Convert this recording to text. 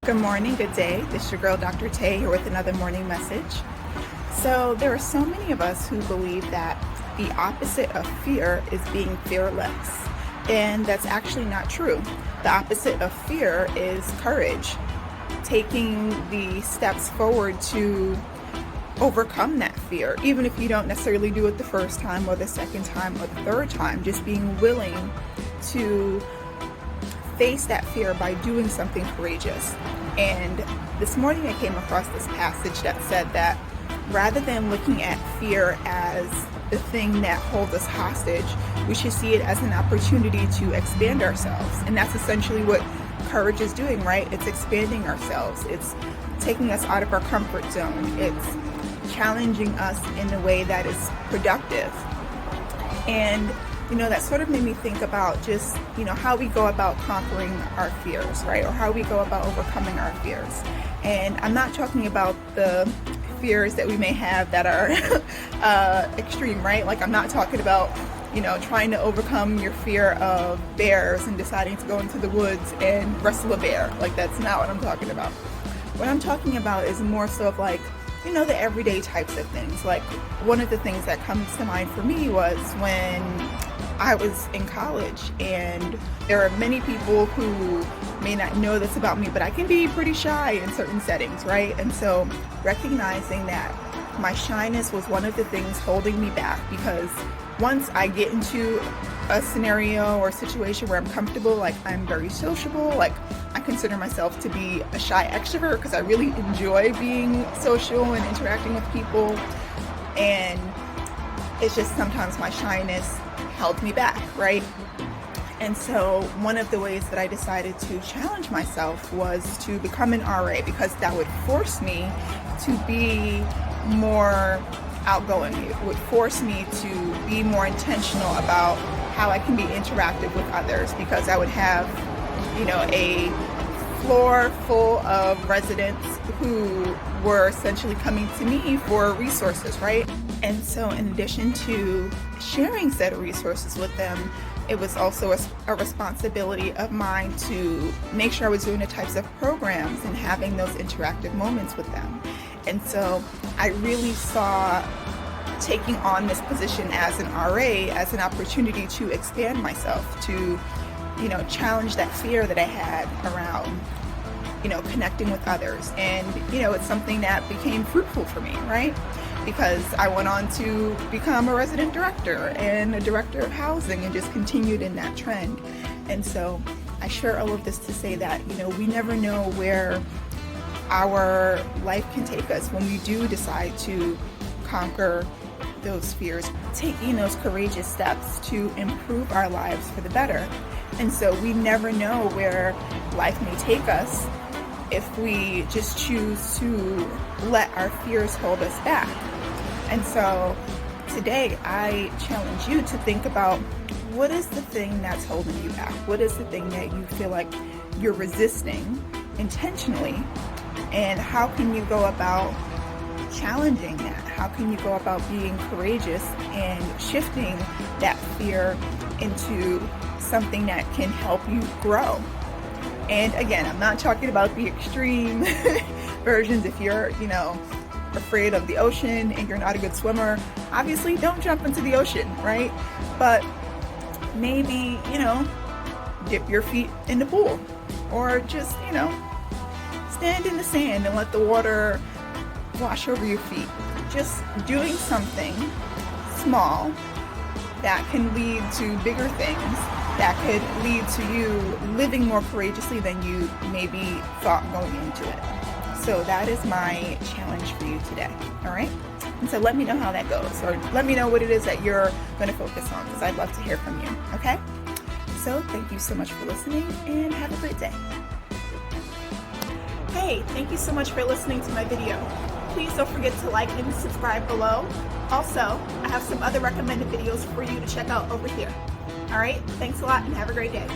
Good morning, good day. This is your girl, Dr. Tay, here with another morning message. So there are so many of us who believe that the opposite of fear is being fearless. And that's actually not true. The opposite of fear is courage. Taking the steps forward to overcome that fear, even if you don't necessarily do it the first time or the second time or the third time, just being willing to face that fear by doing something courageous. And this morning I came across this passage that said that rather than looking at fear as the thing that holds us hostage, we should see it as an opportunity to expand ourselves. And that's essentially what courage is doing, right? It's expanding ourselves. It's taking us out of our comfort zone. It's challenging us in a way that is productive. And that sort of made me think about just, how we go about conquering our fears, right? Or how we go about overcoming our fears. And I'm not talking about the fears that we may have that are extreme, right? Like, I'm not talking about, trying to overcome your fear of bears and deciding to go into the woods and wrestle a bear. Like, that's not what I'm talking about. What I'm talking about is more so of like, the everyday types of things. Like, one of the things that comes to mind for me was when I was in college, and there are many people who may not know this about me, but I can be pretty shy in certain settings, right? And so recognizing that my shyness was one of the things holding me back, because once I get into a scenario or situation where I'm comfortable, like I'm very sociable, like I consider myself to be a shy extrovert because I really enjoy being social and interacting with people, and it's just sometimes my shyness held me back, right? And so one of the ways that I decided to challenge myself was to become an RA, because that would force me to be more outgoing. It would force me to be more intentional about how I can be interactive with others, because I would have, a floor full of residents who were essentially coming to me for resources, right? And so in addition to sharing said resources with them, it was also a responsibility of mine to make sure I was doing the types of programs and having those interactive moments with them. And so I really saw taking on this position as an RA as an opportunity to expand myself, to challenge that fear that I had around connecting with others. And it's something that became fruitful for me, right? Because I went on to become a resident director and a director of housing, and just continued in that trend. And so I share all of this to say that we never know where our life can take us when we do decide to conquer those fears, taking those courageous steps to improve our lives for the better. And so we never know where life may take us if we just choose to let our fears hold us back. And so today I challenge you to think about, what is the thing that's holding you back? What is the thing that you feel like you're resisting intentionally? And how can you go about challenging that? How can you go about being courageous and shifting that fear into something that can help you grow? And again, I'm not talking about the extreme versions. If you're, afraid of the ocean and you're not a good swimmer, obviously don't jump into the ocean, right? But maybe, dip your feet in the pool, or just, stand in the sand and let the water wash over your feet. Just doing something small that can lead to bigger things, that could lead to you living more courageously than you maybe thought going into it. So that is my challenge for you today, all right? And so let me know how that goes, or let me know what it is that you're going to focus on, because I'd love to hear from you, okay? So thank you so much for listening, and have a great day. Hey, thank you so much for listening to my video. Please don't forget to like and subscribe below. Also, I have some other recommended videos for you to check out over here. All right, thanks a lot and have a great day.